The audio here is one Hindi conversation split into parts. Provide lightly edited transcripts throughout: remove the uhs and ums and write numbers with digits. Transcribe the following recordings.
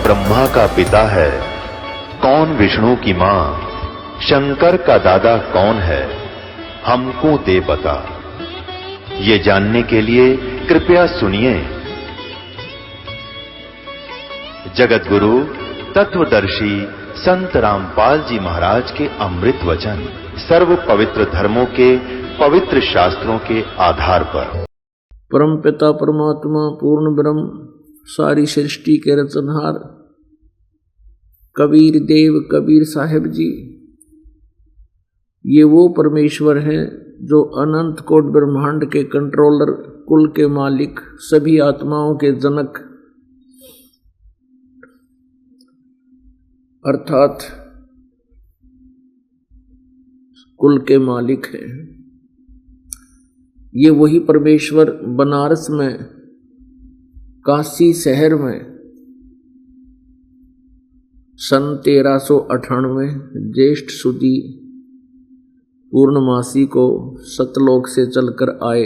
ब्रह्मा का पिता है, कौन विष्णु की मां, शंकर का दादा कौन है, हमको दे बता। ये जानने के लिए कृपया सुनिए। जगत गुरु तत्वदर्शी संत रामपाल जी महाराज के अमृत वचन सर्व पवित्र धर्मों के पवित्र शास्त्रों के आधार पर। परम पिता परमात्मा पूर्ण ब्रह्म सारी सृष्टि के रचनहार कबीर देव कबीर साहिब जी, ये वो परमेश्वर हैं जो अनंत कोट ब्रह्मांड के कंट्रोलर, कुल के मालिक, सभी आत्माओं के जनक अर्थात कुल के मालिक हैं। ये वही परमेश्वर बनारस में, काशी शहर में सन 1398 ज्येष्ठ सुदी पूर्णमासी को सतलोक से चलकर आए,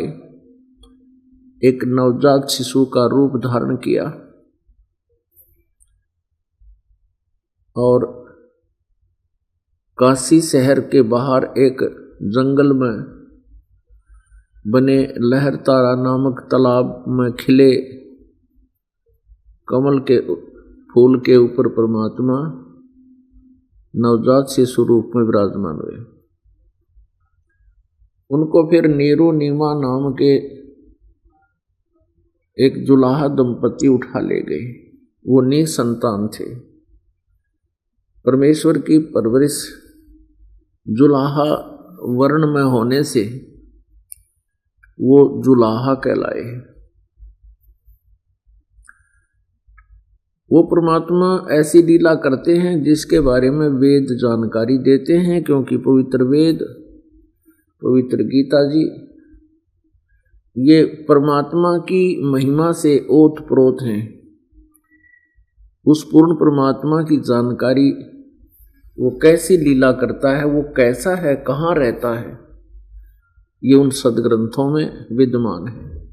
एक नवजात शिशु का रूप धारण किया और काशी शहर के बाहर एक जंगल में बने लहरतारा नामक तालाब में खिले कमल के फूल के ऊपर परमात्मा नवजात शिशु रूप में विराजमान हुए। उनको फिर नीरू नीमा नाम के एक जुलाहा दंपति उठा ले गए। वो निसंतान थे। परमेश्वर की परवरिश जुलाहा वर्ण में होने से वो जुलाहा कहलाए। वो परमात्मा ऐसी लीला करते हैं जिसके बारे में वेद जानकारी देते हैं, क्योंकि पवित्र वेद, पवित्र गीता जी, ये परमात्मा की महिमा से ओतप्रोत हैं। उस पूर्ण परमात्मा की जानकारी, वो कैसी लीला करता है, वो कैसा है, कहाँ रहता है, ये उन सदग्रंथों में विद्यमान है।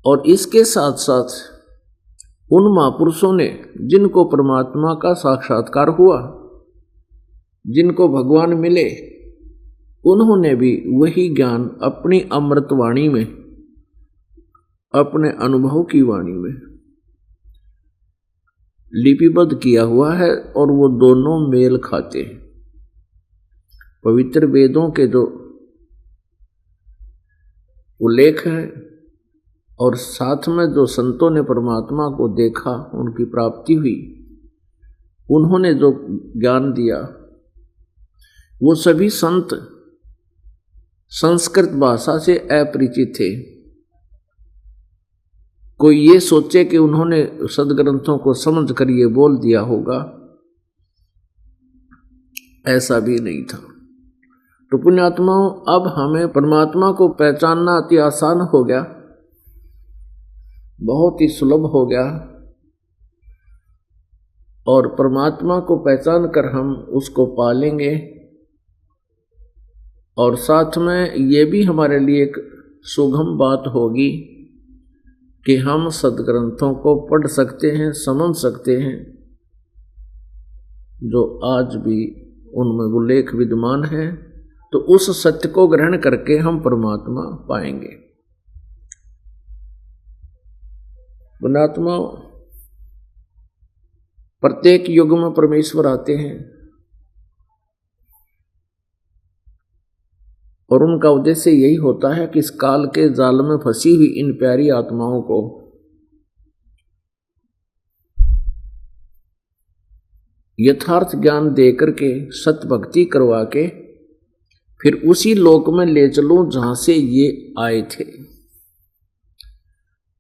और इसके साथ साथ उन महापुरुषों ने जिनको परमात्मा का साक्षात्कार हुआ, जिनको भगवान मिले, उन्होंने भी वही ज्ञान अपनी अमृतवाणी में, अपने अनुभव की वाणी में लिपिबद्ध किया हुआ है और वो दोनों मेल खाते हैं। पवित्र वेदों के जो उल्लेख है और साथ में जो संतों ने परमात्मा को देखा, उनकी प्राप्ति हुई, उन्होंने जो ज्ञान दिया, वो सभी संत संस्कृत भाषा से अपरिचित थे। कोई ये सोचे कि उन्होंने सदग्रंथों को समझ कर ये बोल दिया होगा, ऐसा भी नहीं था। तो पुण्यात्माओं, अब हमें परमात्मा को पहचानना अति आसान हो गया, बहुत ही सुलभ हो गया। और परमात्मा को पहचान कर हम उसको पालेंगे। और साथ में ये भी हमारे लिए एक सुगम बात होगी कि हम सदग्रंथों को पढ़ सकते हैं, समझ सकते हैं, जो आज भी उनमें उल्लेख विद्यमान है। तो उस सत्य को ग्रहण करके हम परमात्मा पाएंगे। पुण्यात्मा, प्रत्येक युग में परमेश्वर आते हैं और उनका उद्देश्य यही होता है कि इस काल के जाल में फंसी हुई इन प्यारी आत्माओं को यथार्थ ज्ञान देकर के, सत्य भक्ति करवा के फिर उसी लोक में ले चलूं जहां से ये आए थे।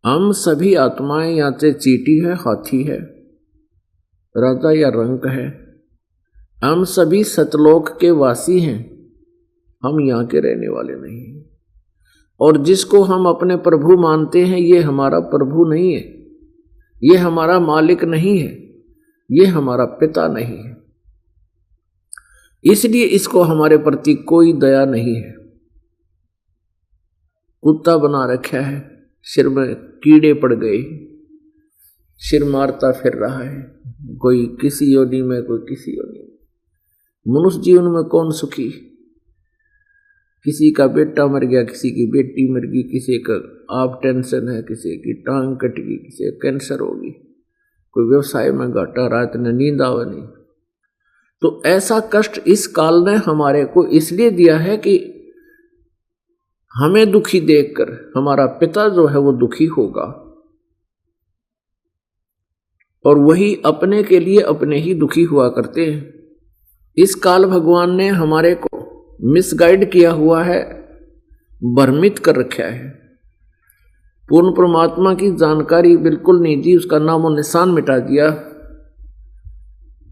हम सभी आत्माएं या तो चींटी है, हाथी है, राजा या रंक है, हम सभी सतलोक के वासी हैं, हम यहाँ के रहने वाले नहीं हैं। और जिसको हम अपने प्रभु मानते हैं, ये हमारा प्रभु नहीं है, ये हमारा मालिक नहीं है, ये हमारा पिता नहीं है। इसलिए इसको हमारे प्रति कोई दया नहीं है। कुत्ता बना रखा है, सिर में कीड़े पड़ गए, सिर मारता फिर रहा है, कोई किसी योनि में, कोई किसी योनि में। मनुष्य जीवन में कौन सुखी? किसी का बेटा मर गया, किसी की बेटी मर गई, किसी का आप टेंशन है, किसी की टांग कट गई, किसी का कैंसर होगी, कोई व्यवसाय में घाटा, रात में नींद आवे नहीं। तो ऐसा कष्ट इस काल ने हमारे को इसलिए दिया है कि हमें दुखी देखकर हमारा पिता जो है वो दुखी होगा, और वही अपने के लिए अपने ही दुखी हुआ करते हैं। इस काल भगवान ने हमारे को मिसगाइड किया हुआ है, भ्रमित कर रखा है। पूर्ण परमात्मा की जानकारी बिल्कुल नहीं दी, उसका नामो निशान मिटा दिया।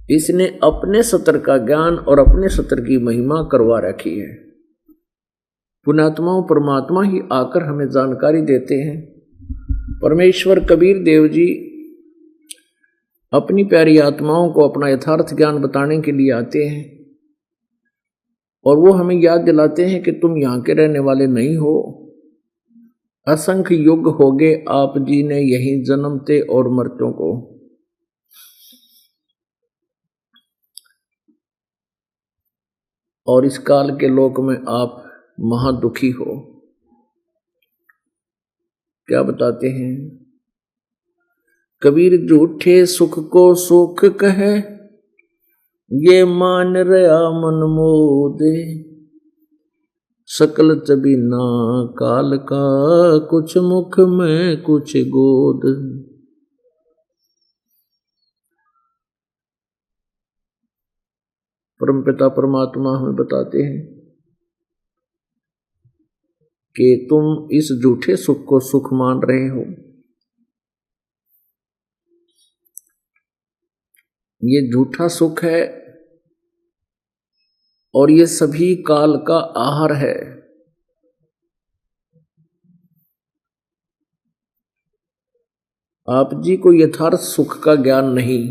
इसने अपने सत्र का ज्ञान और अपने सत्र की महिमा करवा रखी है। पुण्यात्माओं परमात्मा ही आकर हमें जानकारी देते हैं। परमेश्वर कबीर देव जी अपनी प्यारी आत्माओं को अपना यथार्थ ज्ञान बताने के लिए आते हैं, और वो हमें याद दिलाते हैं कि तुम यहाँ के रहने वाले नहीं हो, असंख्य युग हो गए आप जी ने यहीं जन्मते और मरतों को। और इस काल के लोक में आप महादुखी हो। क्या बताते हैं? कबीर झूठे सुख को सुख कहे, ये मान रहा मन मोदे, सकल चबीना काल का, कुछ मुख में कुछ गोद। परमपिता परमात्मा हमें बताते हैं कि तुम इस झूठे सुख को सुख मान रहे हो। ये झूठा सुख है और ये सभी काल का आहार है। आप जी को यथार्थ सुख का ज्ञान नहीं।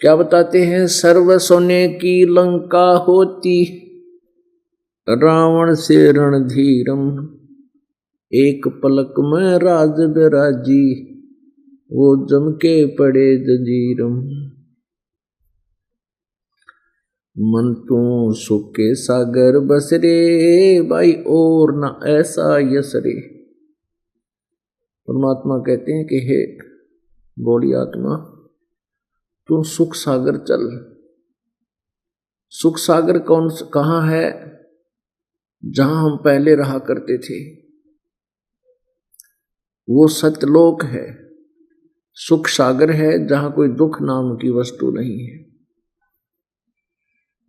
क्या बताते हैं? सर्व सोने की लंका होती, रावण से रणधीरम, एक पलक में राज बिराजी, वो जम के पड़े जंजीरम। मन तू सुख के सागर बसरे, भाई और न ऐसा यसरे। परमात्मा कहते हैं कि हे बोली आत्मा, तू सुख सागर चल। सुख सागर कहाँ है? जहां हम पहले रहा करते थे, वो सत्यलोक है। सुख सागर है जहां कोई दुख नाम की वस्तु नहीं है।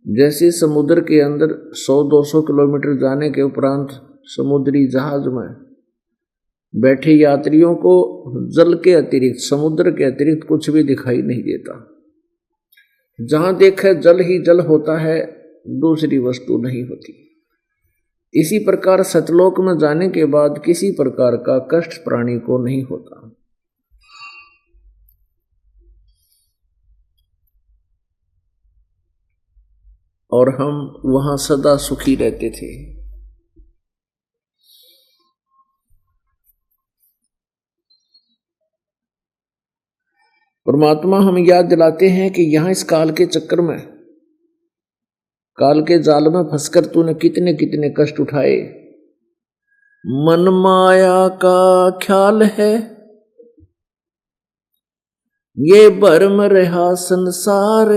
जैसे समुद्र के अंदर 100-200 किलोमीटर जाने के उपरांत समुद्री जहाज में बैठे यात्रियों को जल के अतिरिक्त, समुद्र के अतिरिक्त कुछ भी दिखाई नहीं देता। जहां देखे जल ही जल होता है, दूसरी वस्तु नहीं होती। इसी प्रकार सतलोक में जाने के बाद किसी प्रकार का कष्ट प्राणी को नहीं होता। और हम वहां सदा सुखी रहते थे। परमात्मा हमें याद दिलाते हैं कि यहां इस काल के चक्कर में, काल के जाल में फंसकर तूने कितने कितने कष्ट उठाए। मन माया का ख्याल है, ये भरम रहा संसार,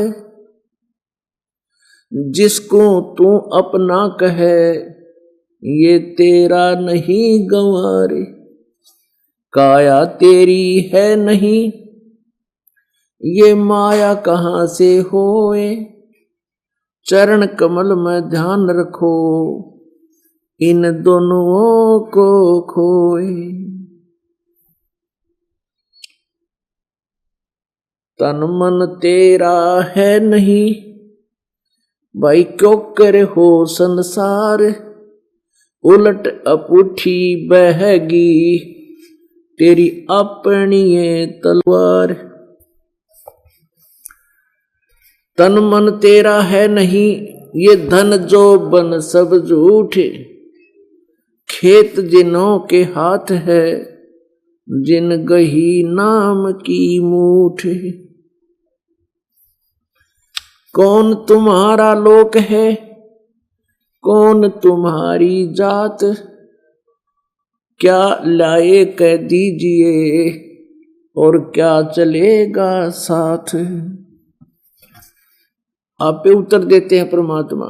जिसको तू अपना कहे, ये तेरा नहीं गंवारे। काया तेरी है नहीं, ये माया कहाँ से होए, चरण कमल में ध्यान रखो, इन दोनों को खोए। तन मन तेरा है नहीं, भाई क्यों करे हो संसार, उलट अपूठी बहगी, तेरी अपनी ये तलवार। तन मन तेरा है नहीं, ये धन जो बन सब झूठे, खेत जिनों के हाथ है, जिन गही नाम की मूठ। कौन तुम्हारा लोक है, कौन तुम्हारी जात, क्या लाए कह दीजिए और क्या चलेगा साथ। आप पे उत्तर देते हैं परमात्मा,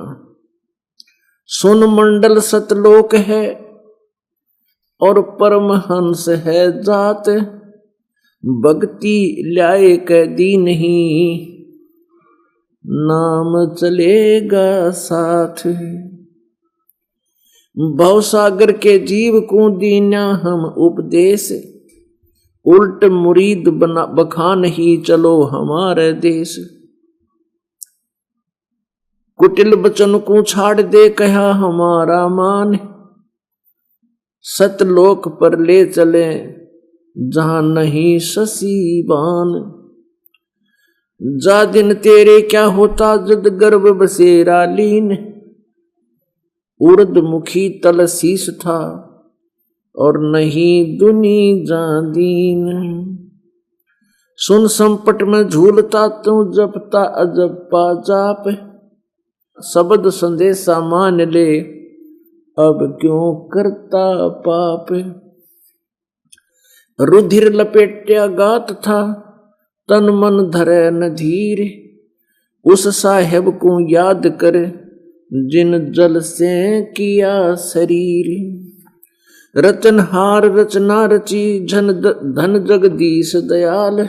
सुन मंडल सतलोक है और परमहंस है जात, भक्ति लाए कह दी नहीं, नाम चलेगा साथ। भवसागर के जीव को दीना हम उपदेश, उल्ट मुरीद बना बखान ही चलो हमारे देश। कुटिल बचन को छाड़ दे कहा हमारा मान, सतलोक पर ले चले जहां नहीं शशि बान। जा दिन तेरे क्या होता जद गर्भ बसेरा लीन, उर्द मुखी तल शीस था और नहीं दुनी जादीन। सुन संपट में झूलता तू जपता अजपा जाप, शब्द संदेशा मान ले अब क्यों करता पाप। रुधिर लपेट्या गात था तन मन धरे न धीर, उस साहेब को याद कर जिन जल से किया शरीर। रचनहार रचना रची धन जगदीश दयाल,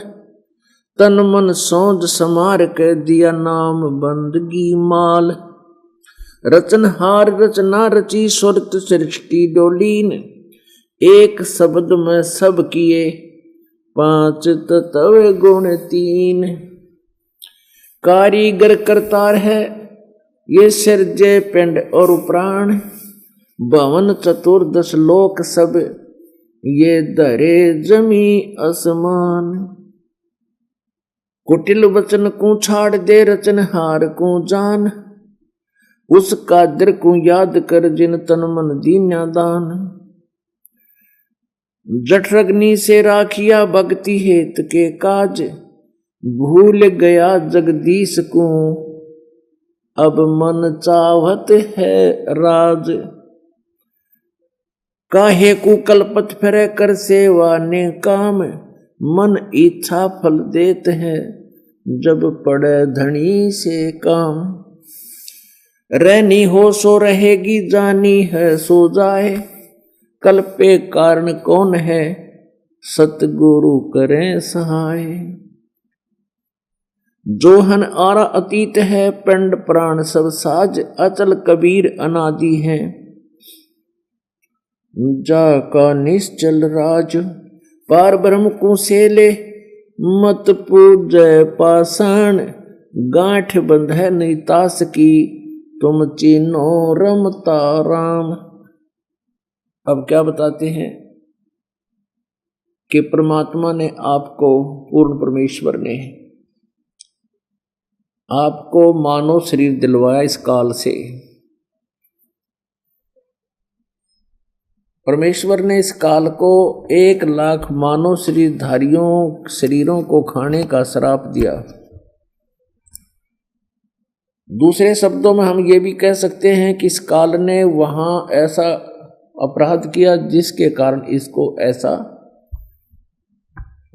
तन मन सौंज समार के दिया नाम बंदगी माल। रचनहार रचना रची स्वर्त सृष्टि डोलीन, एक शब्द में सब किए पांच तत्व गुण तीन। कारीगर करतार है ये सिरजे पिंड और प्राण, भवन चतुर्दश लोक सब ये दरे जमी आसमान। कुटिल वचन को छाड़ दे रचनहार को जान, उस कादर को याद कर जिन तन मन दीन्या दान। जठरग्नि से राखिया भक्ति हेत के काज, भूल गया जगदीश को अब मन चाहत है राज। काहे को कल्पत फिरे कर सेवा ने काम, मन इच्छा फल देत है जब पड़े धनी से काम। रहनी हो सो रहेगी, जानी है सो जाए, कल पे कारण कौन है सतगुरु करें सहाय। जोहन आरा अतीत है पिंड प्राण सब साज, अचल कबीर अनादि है जा का निश्चल राज। पार ब्रह्म को से ले मत पूजय पाषाण, गांठ बंधे नहीं तास की तुम चीनो रमता राम। अब क्या बताते हैं कि परमात्मा ने आपको, पूर्ण परमेश्वर ने आपको मानव शरीर दिलवाया इस काल से। परमेश्वर ने इस काल को 1 लाख मानव शरीरों को खाने का श्राप दिया। दूसरे शब्दों में हम ये भी कह सकते हैं कि इस काल ने वहां ऐसा अपराध किया जिसके कारण इसको ऐसा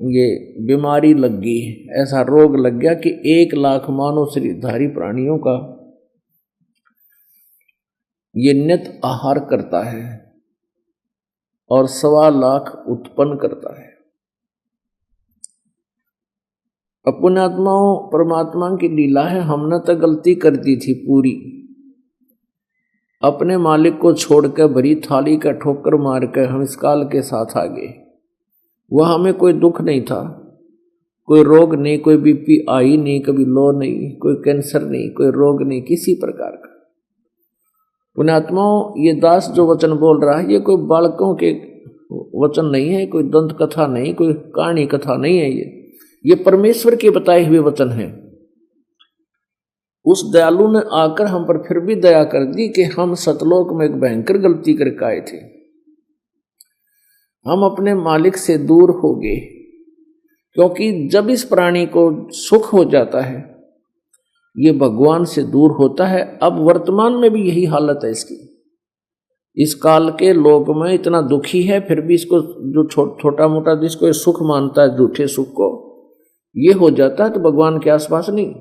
ये बीमारी लग गई, ऐसा रोग लग गया कि 1 लाख मानव शरीरधारी प्राणियों का ये नित आहार करता है और 1.25 लाख उत्पन्न करता है। पुण्यात्माओं, परमात्मा की लीला है, हमने तो गलती कर दी थी पूरी, अपने मालिक को छोड़कर भरी थाली का ठोकर मार कर हम इस काल के साथ आ गए। वह हमें कोई दुख नहीं था, कोई रोग नहीं, कोई बीपी आई नहीं, कभी लो नहीं, कोई कैंसर नहीं, कोई रोग नहीं किसी प्रकार का। पुण्यात्माओं, ये दास जो वचन बोल रहा है ये कोई बालकों के वचन नहीं है, कोई दंत कथा नहीं, कोई कहानी कथा नहीं है, ये परमेश्वर के बताए हुए वचन है। उस दयालु ने आकर हम पर फिर भी दया कर दी कि हम सतलोक में एक भयंकर गलती करके आए थे। हम अपने मालिक से दूर हो गए, क्योंकि जब इस प्राणी को सुख हो जाता है ये भगवान से दूर होता है। अब वर्तमान में भी यही हालत है इसकी। इस काल के लोग में इतना दुखी है, फिर भी इसको जो छोटा मोटा जिसको ये सुख मानता है, झूठे सुख को, ये हो जाता है तो भगवान के आसपास नहीं,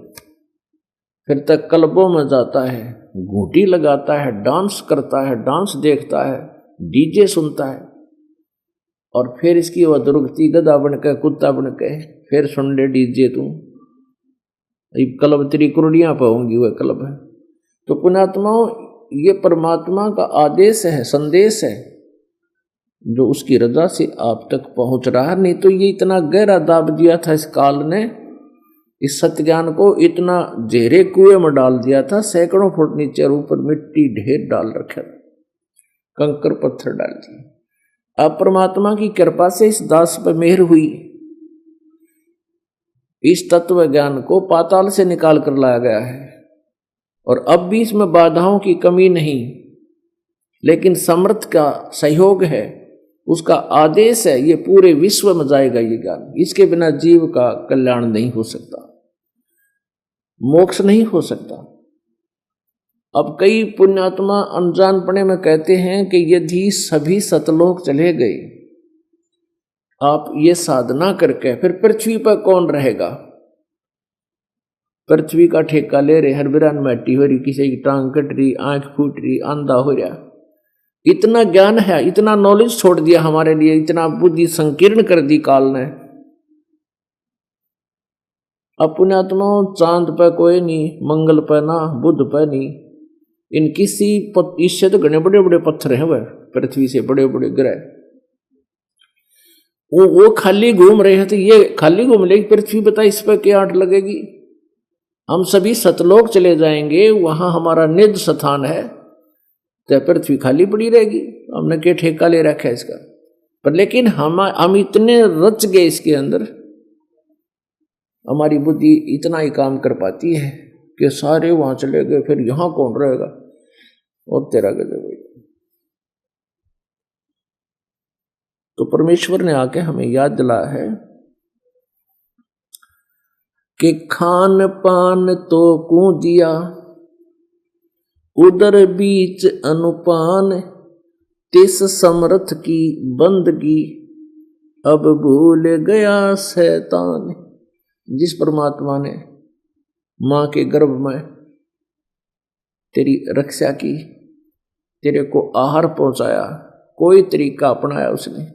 फिर तक क्लबों में जाता है, घूंटी लगाता है, डांस करता है, डांस देखता है, डीजे सुनता है, और फिर इसकी वह दुर्गति गधा बन के, कुत्ता बन के, फिर सुन ले डीजे तू, क्लब तेरी कुरड़ियां पाऊंगी, वह क्लब है। तो पुण्यात्माओं, ये परमात्मा का आदेश है, संदेश है, जो उसकी रजा से आप तक पहुंच रहा है। नहीं तो ये इतना गहरा दाब दिया था इस काल ने, इस सत्य ज्ञान को इतना गहरे कुएं में डाल दिया था, सैकड़ों फुट नीचे और ऊपर मिट्टी ढेर डाल रखे, कंकर पत्थर डाल दिए। अब परमात्मा की कृपा से इस दास पर मेहर हुई, इस तत्व ज्ञान को पाताल से निकाल कर लाया गया है, और अब भी इसमें बाधाओं की कमी नहीं, लेकिन समर्थ का सहयोग है, उसका आदेश है, ये पूरे विश्व में जाएगा ये ज्ञान। इसके बिना जीव का कल्याण नहीं हो सकता, मोक्ष नहीं हो सकता। अब कई पुण्यात्मा अनजानपने में कहते हैं कि यदि सभी सतलोक चले गए, आप ये साधना करके, फिर पृथ्वी पर कौन रहेगा? पृथ्वी का ठेका ले रहे, हर बिरान मैटी हो रही, किसी की टांग कट रही, आंख फूट रही, अंधा हो रहा। इतना ज्ञान है, इतना नॉलेज छोड़ दिया हमारे लिए, इतना बुद्धि संकीर्ण कर दी काल ने। अब पुण्यात्माओं, चांद पे कोई नहीं, मंगल पे ना, बुध पे नहीं, इन किसी इससे तो घने बड़े बड़े पत्थर हैं, वह पृथ्वी से बड़े बड़े ग्रह, वो खाली घूम रहे हैं। तो ये खाली घूम लेगी पृथ्वी, बता इस पर क्या आंट लगेगी? हम सभी सतलोक चले जाएंगे, वहां हमारा निज स्थान है, तो पृथ्वी खाली पड़ी रहेगी। हमने क्या ठेका ले रखा है इसका? पर लेकिन हम इतने रच गए इसके अंदर, हमारी बुद्धि इतना ही काम कर पाती है कि सारे वहां चले गए, फिर यहां कौन रहेगा? और तेरा गजब है। तो परमेश्वर ने आके हमें याद दिलाया है कि खान पान तो को दिया, उदर बीच अनुपान, तिस समर्थ की बंदगी, अब भूल गया शैतान। जिस परमात्मा ने मां के गर्भ में तेरी रक्षा की, तेरे को आहार पहुंचाया, कोई तरीका अपनाया उसने,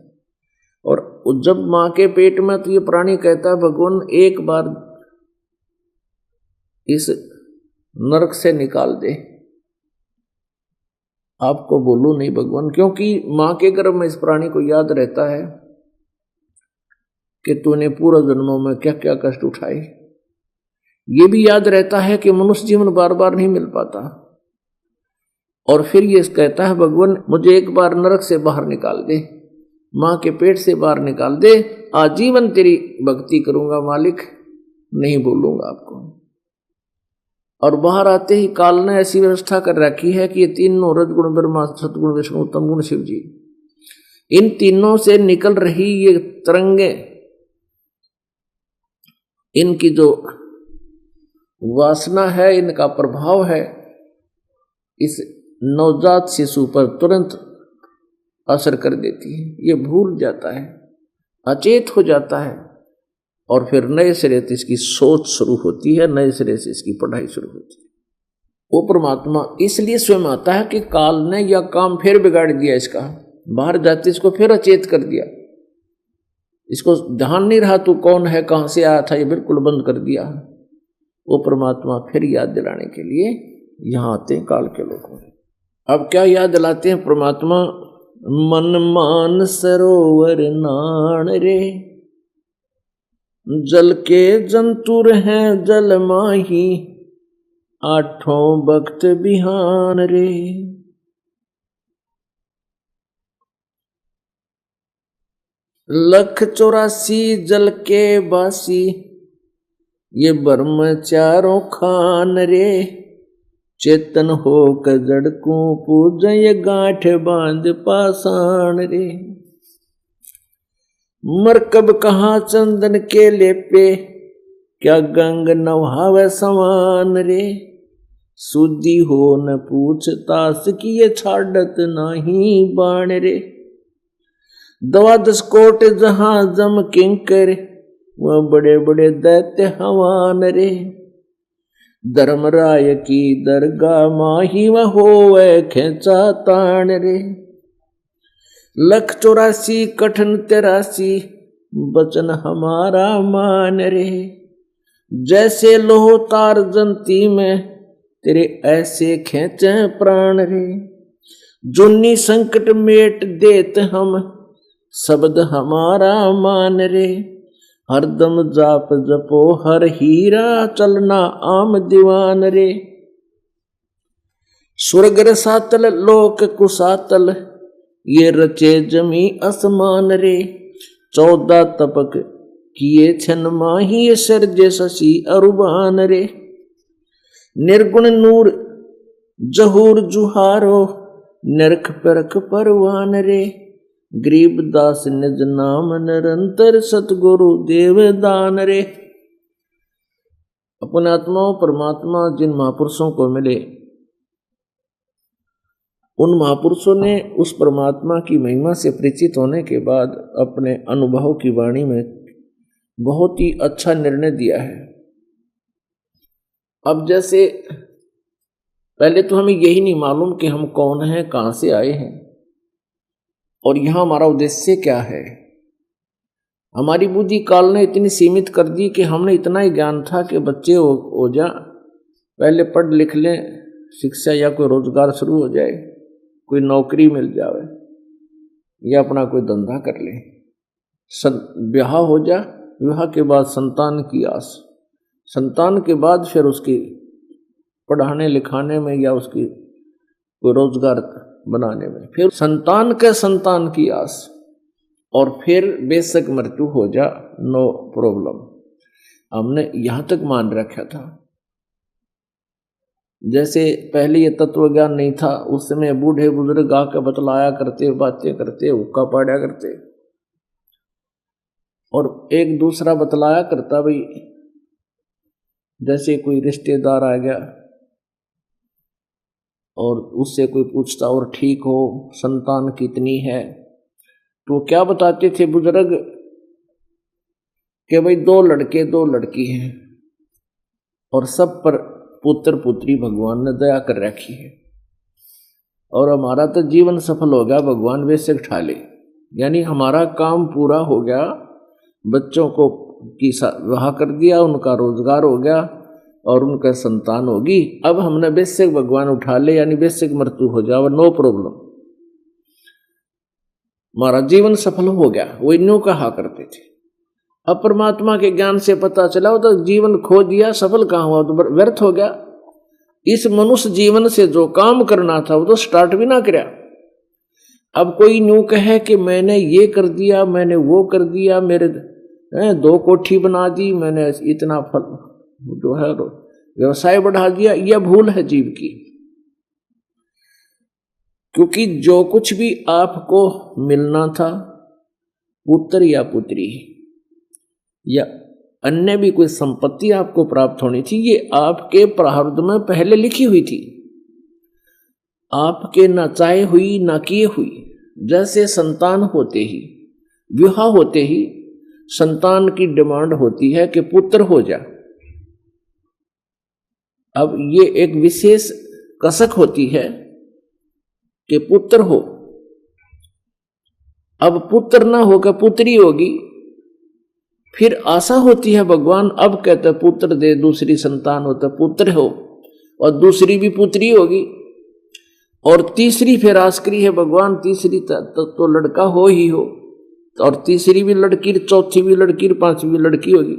और जब मां के पेट में, तो ये प्राणी कहता है भगवान एक बार इस नरक से निकाल दे, आपको बोलूं नहीं भगवान, क्योंकि मां के गर्भ में इस प्राणी को याद रहता है कि तूने पूरा जन्मों में क्या क्या कष्ट उठाए। ये भी याद रहता है कि मनुष्य जीवन बार बार नहीं मिल पाता, और फिर ये कहता है भगवान मुझे एक बार नरक से बाहर निकाल दे, मां के पेट से बाहर निकाल दे, आजीवन तेरी भक्ति करूंगा मालिक, नहीं बोलूंगा आपको। और बाहर आते ही काल ने ऐसी व्यवस्था कर रखी है कि ये तीनों रजगुण ब्रह्मा, सतगुण विष्णु, उत्तम गुण शिव जी, इन तीनों से निकल रही ये तरंगे, इनकी जो वासना है, इनका प्रभाव है, इस नवजात शिशु पर तुरंत असर कर देती है। ये भूल जाता है, अचेत हो जाता है, और फिर नए सिरे से इसकी सोच शुरू होती है, नए सिरे से इसकी पढ़ाई शुरू होती है। वो परमात्मा इसलिए स्वयं आता है कि काल ने यह काम फिर बिगाड़ दिया इसका, बाहर जाते इसको फिर अचेत कर दिया, इसको ध्यान नहीं रहा तू कौन है, कहां से आया था, ये बिल्कुल बंद कर दिया। वो परमात्मा फिर याद दिलाने के लिए यहां आते हैं काल के लोग। अब क्या याद दिलाते हैं परमात्मा? मन मान सरोवर नाण रे, जल के जंतुर हैं जल माही, आठों भक्त बिहान रे। लख 84 जल के बासी, ये ब्रह्म चारों खान रे, चेतन हो कजड़ को पूजय गांठ बांध पाषाण रे। मरकब कहाँ चंदन के लेपे, क्या गंग नवहावे समान रे। सुधी हो न पूछतास की ये छाड़त नहीं बाण रे। 12 कोट जहां जम किंकर, वह बड़े बड़े दैत्य हवान रे। धर्मराय की दरगाह माही वह होवे खेचा ताण रे। 184 कठन 83 बचन हमारा मान रे। जैसे लोह तार जंती में तेरे ऐसे खेचे प्राण रे। जुन्नी संकट मेट देत हम शब्द हमारा मान रे। हरदम जाप जपो हर हीरा चलना आम दीवान रे। स्वर्ग रसातल लोक कुसातल ये रचे जमी आसमान रे। 14 तपक किए छन माही सर्जे शशि अरुबान रे। निर्गुण नूर जहूर जुहारो नरख परख परवान रे। गरीबदास निज नाम निरंतर सतगुरु देव दान रे। अपने आत्माओं परमात्मा जिन महापुरुषों को मिले, उन महापुरुषों ने उस परमात्मा की महिमा से परिचित होने के बाद अपने अनुभव की वाणी में बहुत ही अच्छा निर्णय दिया है। अब जैसे पहले तो हमें यही नहीं मालूम कि हम कौन हैं, कहां से आए हैं और यहां हमारा उद्देश्य क्या है। हमारी बुद्धि काल ने इतनी सीमित कर दी कि हमने इतना ही ज्ञान था कि बच्चे हो जा, पहले पढ़ लिख लें, शिक्षा या कोई रोजगार शुरू हो जाए, कोई नौकरी मिल जाए या अपना कोई धंधा कर ले, ब्याह हो जा, विवाह के बाद संतान की आस, संतान के बाद फिर उसकी पढ़ाने लिखाने में या उसकी कोई रोजगार बनाने में, फिर संतान की आस, और फिर बेशक मृत्यु हो जा, नो प्रॉब्लम। हमने यहां तक मान रखा था। जैसे पहले ये तत्व ज्ञान नहीं था, उस समय बूढ़े बुजुर्ग आकर बतलाया करते, बातें करते, हुक्का पाड़ा करते, और एक दूसरा बतलाया करता, भाई जैसे कोई रिश्तेदार आ गया और उससे कोई पूछता और ठीक हो, संतान कितनी है, तो क्या बताते थे बुजुर्ग कि भाई 2 लड़के 2 लड़की हैं और सब पर पुत्र पुत्री भगवान ने दया कर रखी है, और हमारा तो जीवन सफल हो गया, भगवान वैसे उठा ले, यानी हमारा काम पूरा हो गया, बच्चों को की विवाह कर दिया, उनका रोजगार हो गया और उनका संतान होगी, अब हमने बेशक भगवान उठा ले, यानी बेशक मृत्यु हो जाए, नो प्रॉब्लम, हमारा जीवन सफल हो गया, वो इन कहा करते थे। अब परमात्मा के ज्ञान से पता चला वो तो जीवन खो दिया, सफल कहाँ हुआ, तो व्यर्थ हो गया। इस मनुष्य जीवन से जो काम करना था वो तो स्टार्ट भी ना कराया। अब कोई न्यू कहे कि मैंने ये कर दिया, मैंने वो कर दिया, मेरे 2 कोठी बना दी, मैंने इतना फल जो है व्यवसाय बढ़ा दिया, यह भूल है जीव की। क्योंकि जो कुछ भी आपको मिलना था, पुत्र या पुत्री या अन्य भी कोई संपत्ति आपको प्राप्त होनी थी, ये आपके प्रारब्ध में पहले लिखी हुई थी, आपके ना चाहे हुई ना किए हुई। जैसे संतान होते ही, विवाह होते ही संतान की डिमांड होती है कि पुत्र हो जा। अब ये एक विशेष कसक होती है कि पुत्र हो, अब पुत्र ना होकर पुत्री होगी, फिर आशा होती है भगवान अब कहते पुत्र दे, दूसरी संतान होता पुत्र हो, और दूसरी भी पुत्री होगी, और तीसरी फिर आस करी है भगवान, तीसरी तो लड़का हो ही हो, और तीसरी भी लड़की, चौथी भी लड़की, 5वीं भी लड़की होगी।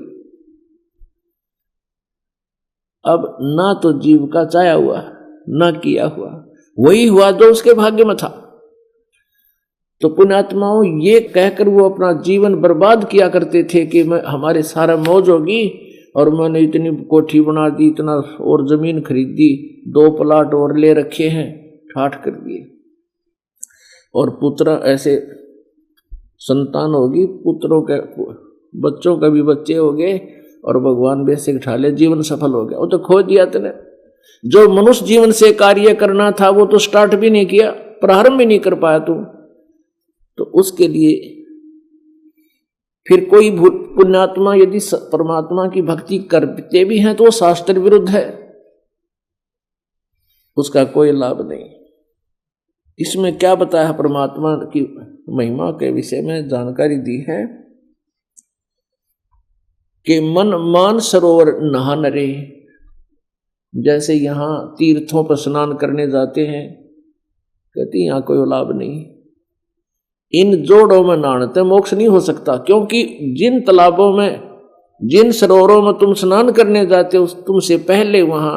अब ना तो जीव का चाया हुआ ना किया हुआ, वही हुआ जो उसके भाग्य में था। तो पुण्यात्माओं ये कहकर वो अपना जीवन बर्बाद किया करते थे कि मैं हमारे सारा मौज होगी, और मैंने इतनी कोठी बना दी, इतना और जमीन खरीदी, 2 प्लाट और ले रखे हैं, ठाठ कर दिए, और पुत्र ऐसे संतान होगी, पुत्रों के बच्चों के भी बच्चे हो गए और भगवान वैसे उठा ले, जीवन सफल हो गया। वो तो खो दिया तेने। जो मनुष्य जीवन से कार्य करना था वो तो स्टार्ट भी नहीं किया, प्रारंभ भी नहीं कर पाया तू। तो उसके लिए फिर कोई पुण्यात्मा यदि परमात्मा की भक्ति करते भी हैं तो वो शास्त्र विरुद्ध है, उसका कोई लाभ नहीं। इसमें क्या बताया परमात्मा की महिमा के विषय में जानकारी दी है कि मन मान सरोवर नहान रे। जैसे यहां तीर्थों पर स्नान करने जाते हैं, कहती यहां कोई लाभ नहीं, इन जोड़ों में नहाने मोक्ष नहीं हो सकता। क्योंकि जिन तालाबों में, जिन सरोवरों में तुम स्नान करने जाते हो, तुमसे पहले वहां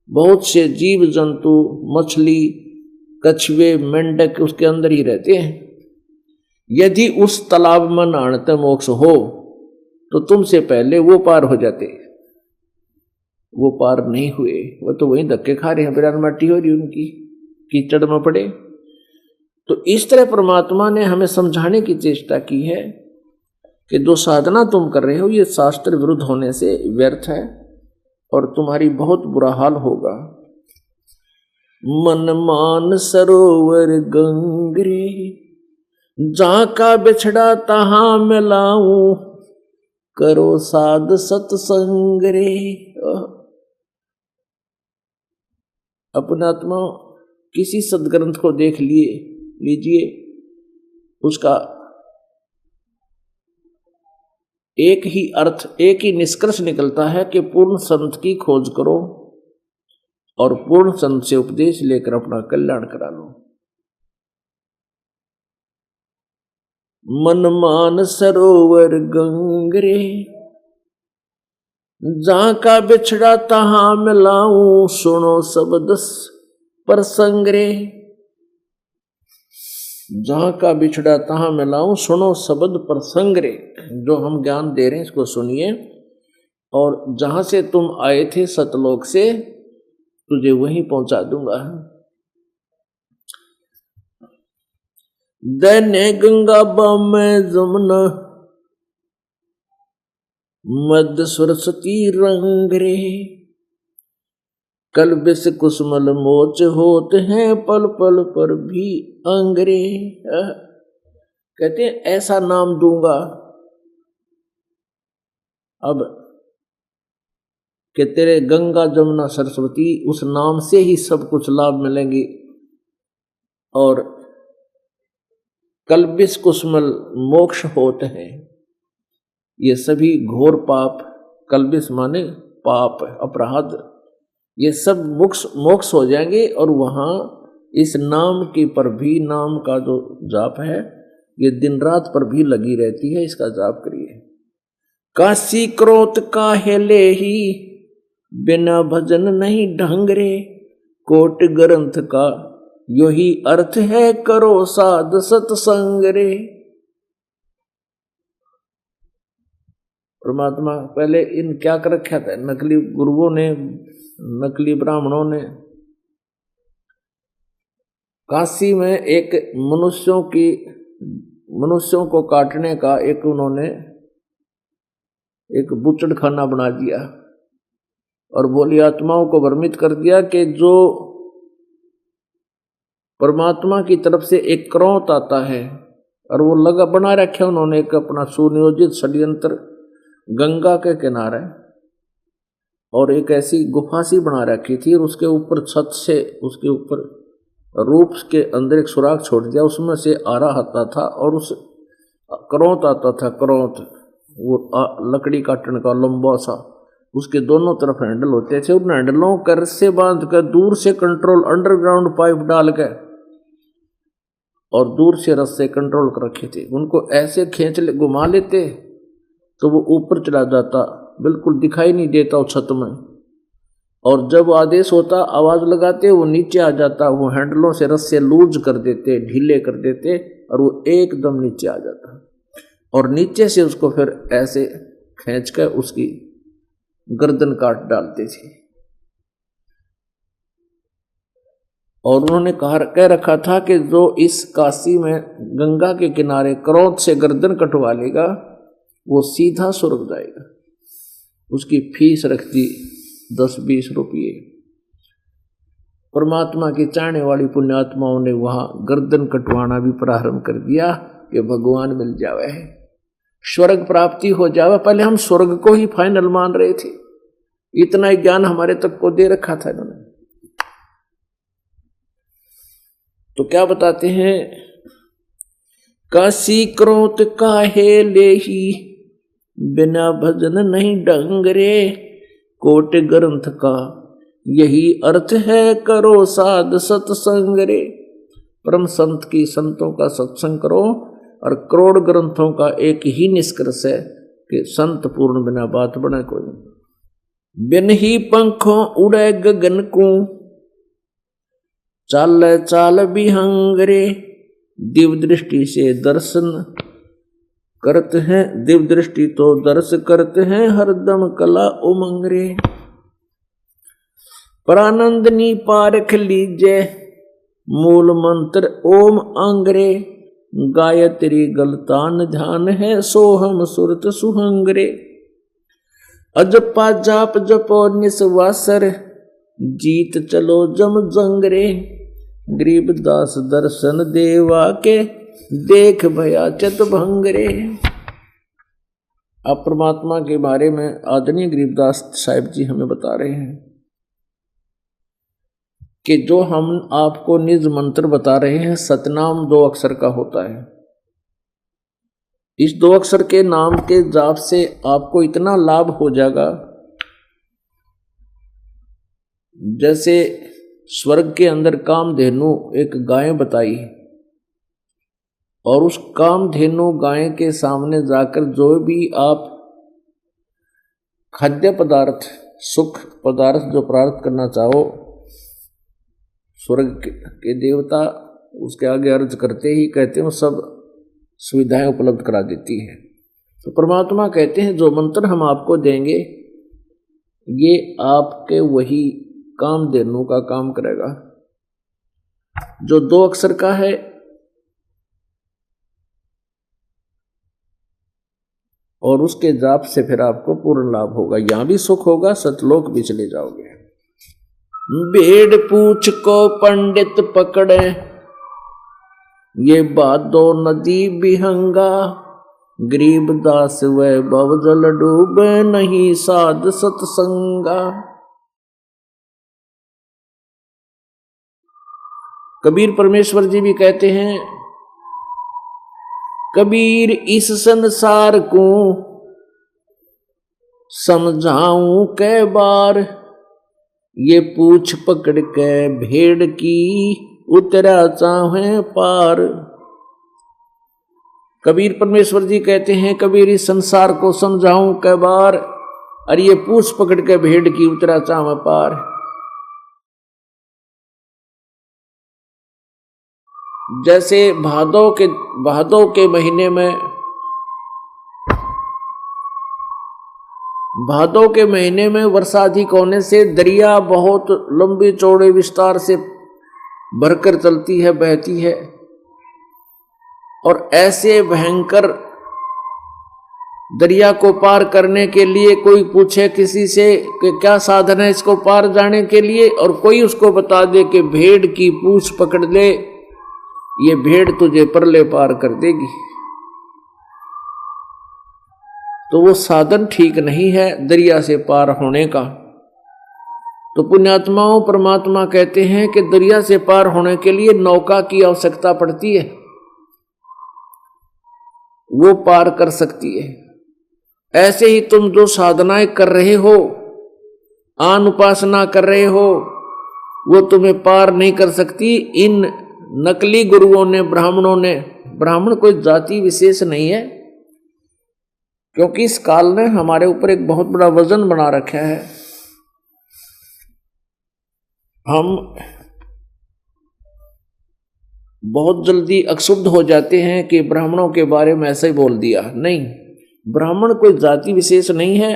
बहुत से जीव जंतु, मछली, कछुए, मेंढक उसके अंदर ही रहते हैं। यदि उस तालाब में नहाने मोक्ष हो तो तुमसे पहले वो पार हो जाते, वो पार नहीं हुए, वो तो वहीं धक्के खा रहे हैं, बिरान माटी हो रही उनकी, कीचड़ में पड़े। तो इस तरह परमात्मा ने हमें समझाने की चेष्टा की है कि जो साधना तुम कर रहे हो ये शास्त्र विरुद्ध होने से व्यर्थ है और तुम्हारी बहुत बुरा हाल होगा। मन मान सरोवर गंगरे, जहां का बिछड़ा तहां मिलाऊं, करो साध सत्संग रे। अपना आत्मा किसी सदग्रंथ को देख लीजिए, उसका एक ही अर्थ, एक ही निष्कर्ष निकलता है कि पूर्ण संत की खोज करो और पूर्ण संत से उपदेश लेकर अपना कल्याण करा लो। मन मान सरोवर गंगरे, जहां का बिछड़ा तहां मिलाऊं, सुनो शब्द प्रसंग रे। जहां का बिछड़ा तहां मिलाऊं, सुनो शब्द प्रसंग रे। जो हम ज्ञान दे रहे हैं इसको सुनिए, और जहां से तुम आए थे सतलोक से, तुझे वहीं पहुंचा दूंगा। दैन्य गंगा बामे जमुना, मध्य सरस्वती रंग रे। कल बिस कुसुमल मोच होते हैं, पल पल पर भी अंगरे। कहते हैं ऐसा नाम दूंगा अब कि तेरे गंगा जमुना सरस्वती, उस नाम से ही सब कुछ लाभ मिलेंगे। और कल्बिस कुसुमल मोक्ष होते हैं, ये सभी घोर पाप, कल्बिस माने पाप, अपराध, ये सब मोक्ष हो जाएंगे। और वहां इस नाम की पर भी, नाम का जो जाप है ये दिन रात पर भी लगी रहती है, इसका जाप करिए। काशी क्रोत का हेले ही, बिना भजन नहीं ढंग रे। कोट ग्रंथ का यही अर्थ है, करो साध सत्संग रे। परमात्मा पहले इन क्या कर रखा था, नकली गुरुओं ने, नकली ब्राह्मणों ने काशी में एक मनुष्यों को काटने का एक उन्होंने एक बुचड़ खाना बना दिया और बोली आत्माओं को भ्रमित कर दिया कि जो परमात्मा की तरफ से एक क्रोध आता है, और वो लगा बना रखे उन्होंने एक अपना सुनियोजित षड्यंत्र गंगा के किनारे, और एक ऐसी गुफा सी बना रखी थी, और उसके ऊपर छत से, उसके ऊपर रूप के अंदर एक सुराख छोड़ दिया, उसमें से आरा आता था और उस क्रोध आता था, क्रोध वो लकड़ी काटने का लंबा सा, उसके दोनों तरफ हैंडल होते थे, उन हैंडलों कर से बांध कर दूर से कंट्रोल, अंडरग्राउंड पाइप डाल के और दूर से रस्से कंट्रोल कर रखे थे। उनको ऐसे घुमा लेते तो वो ऊपर चला जाता, बिल्कुल दिखाई नहीं देता वो छत में, और जब आदेश होता आवाज लगाते वो नीचे आ जाता, वो हैंडलों से रस्से लूज कर देते, ढीले कर देते, और वो एकदम नीचे आ जाता, और नीचे से उसको फिर ऐसे खींच कर उसकी गर्दन काट डालते थे। और उन्होंने कह रखा था कि जो इस काशी में गंगा के किनारे क्रोध से गर्दन कटवा लेगा वो सीधा स्वर्ग जाएगा। उसकी फीस रख दी 10-20 रुपये। परमात्मा की चाहने वाली पुण्यात्माओं ने वहां गर्दन कटवाना भी प्रारंभ कर दिया कि भगवान मिल जावे, स्वर्ग प्राप्ति हो जावे। पहले हम स्वर्ग को ही फाइनल मान रहे थे, इतना ज्ञान हमारे तक को दे रखा था इन्होंने। तो क्या बताते हैं, काशी क्रोध काहे लेही, बिना भजन नहीं ढंग रे। कोट ग्रंथ का यही अर्थ है, करो साध सत्संग रे। परम संत की संतों का सत्संग करो। और करोड़ ग्रंथों का एक ही निष्कर्ष है कि संत पूर्ण बिना बात बने कोई नहीं। बिन ही पंखों उड़े गगन को, चाल चाल विहंगरे। दिव्य दृष्टि से दर्शन करते हैं, दिव्य दृष्टि तो दर्श करते हैं, हरदम कला उमंगरे। परानंदनी पारख लीजे, मूल मंत्र ओम अंगरे। गायत्री गलतान ध्यान है, सोहम सुरत सुहंगरे। अजपा जाप जपो निस्वासर, जीत चलो जम जंगरे। गरीबदास दर्शन देवा के, देख भया चत भंगरे। अब परमात्मा के बारे में आदरणीय गरीबदास साहिब जी हमें बता रहे हैं कि जो हम आपको निज मंत्र बता रहे हैं, सतनाम 2 अक्षर का होता है। इस 2 अक्षर के नाम के जाप से आपको इतना लाभ हो जाएगा, जैसे स्वर्ग के अंदर कामधेनु एक गाय बताई, और उस कामधेनु गाय के सामने जाकर जो भी आप खाद्य पदार्थ, सुख पदार्थ जो प्राप्त करना चाहो, स्वर्ग के देवता उसके आगे अर्ज करते ही कहते हैं सब सुविधाएं उपलब्ध करा देती है। तो परमात्मा कहते हैं जो मंत्र हम आपको देंगे ये आपके वही कामधेनु का काम करेगा, जो 2 अक्षर का है। और उसके जाप से फिर आपको पूर्ण लाभ होगा, यहां भी सुख होगा, सतलोक भी चले जाओगे। भेड़ पूछ को पंडित पकड़े, ये बादो नदी बिहंगा। गरीबदास वैभव जल डूबे, नहीं साध सत्संगा। कबीर परमेश्वर जी भी कहते हैं, कबीर इस संसार को समझाऊं कै बार। ये पूछ पकड़ के भेड़ की, उतरा चाहे पार। कबीर परमेश्वर जी कहते हैं, कबीर इस संसार को समझाऊं कै बार, और ये पूछ पकड़ के भेड़ की, उतरा चाहे पार। जैसे भादों के महीने में, भादों के महीने में वर्षा अधिक होने से दरिया बहुत लंबी चौड़े विस्तार से भरकर चलती है, बहती है। और ऐसे भयंकर दरिया को पार करने के लिए कोई पूछे किसी से कि क्या साधन है इसको पार जाने के लिए, और कोई उसको बता दे कि भेड़ की पूंछ पकड़ ले, ये भेड़ तुझे परले पार कर देगी, तो वो साधन ठीक नहीं है दरिया से पार होने का। तो पुण्यात्माओं, परमात्मा कहते हैं कि दरिया से पार होने के लिए नौका की आवश्यकता पड़ती है, वो पार कर सकती है। ऐसे ही तुम जो साधनाएं कर रहे हो, आन उपासना कर रहे हो, वो तुम्हें पार नहीं कर सकती। इन नकली गुरुओं ने, ब्राह्मणों ने, ब्राह्मण कोई जाति विशेष नहीं है, क्योंकि इस काल ने हमारे ऊपर एक बहुत बड़ा वजन बना रखा है। हम बहुत जल्दी अक्षुब्ध हो जाते हैं कि ब्राह्मणों के बारे में ऐसे ही बोल दिया। नहीं, ब्राह्मण कोई जाति विशेष नहीं है।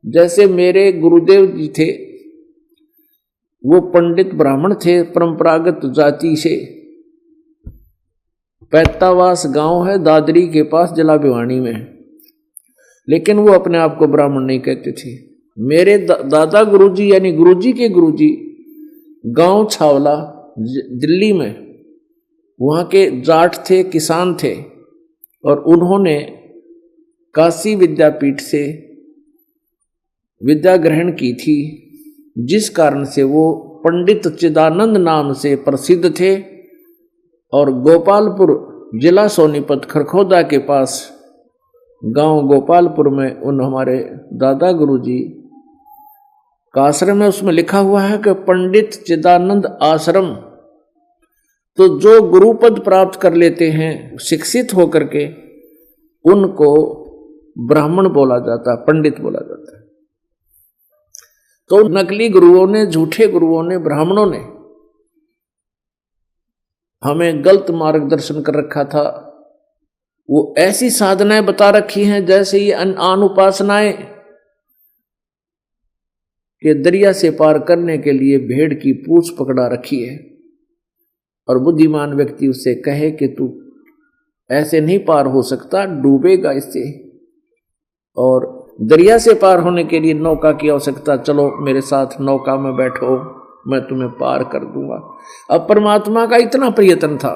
जैसे मेरे गुरुदेव जी थे, वो पंडित ब्राह्मण थे परंपरागत जाति से। पैतावास गांव है दादरी के पास जिला भिवानी में, लेकिन वो अपने आप को ब्राह्मण नहीं कहते थे। मेरे दादा गुरुजी यानी गुरुजी के गुरुजी गांव छावला दिल्ली में, वहां के जाट थे, किसान थे, और उन्होंने काशी विद्यापीठ से विद्या ग्रहण की थी, जिस कारण से वो पंडित चिदानंद नाम से प्रसिद्ध थे। और गोपालपुर जिला सोनीपत खरखोदा के पास गांव गोपालपुर में उन हमारे दादा गुरुजी का आश्रम है। उसमें लिखा हुआ है कि पंडित चिदानंद आश्रम। तो जो गुरुपद प्राप्त कर लेते हैं शिक्षित होकर के, उनको ब्राह्मण बोला जाता है, पंडित बोला जाता है। तो नकली गुरुओं ने, झूठे गुरुओं ने, ब्राह्मणों ने हमें गलत मार्गदर्शन कर रखा था। वो ऐसी साधनाएं बता रखी हैं जैसे ये अनुपासनाएं कि दरिया से पार करने के लिए भेड़ की पूंछ पकड़ा रखी है, और बुद्धिमान व्यक्ति उससे कहे कि तू ऐसे नहीं पार हो सकता, डूबेगा इससे, और दरिया से पार होने के लिए नौका की आवश्यकता, चलो मेरे साथ नौका में बैठो, मैं तुम्हें पार कर दूंगा। अब परमात्मा का इतना प्रयत्न था,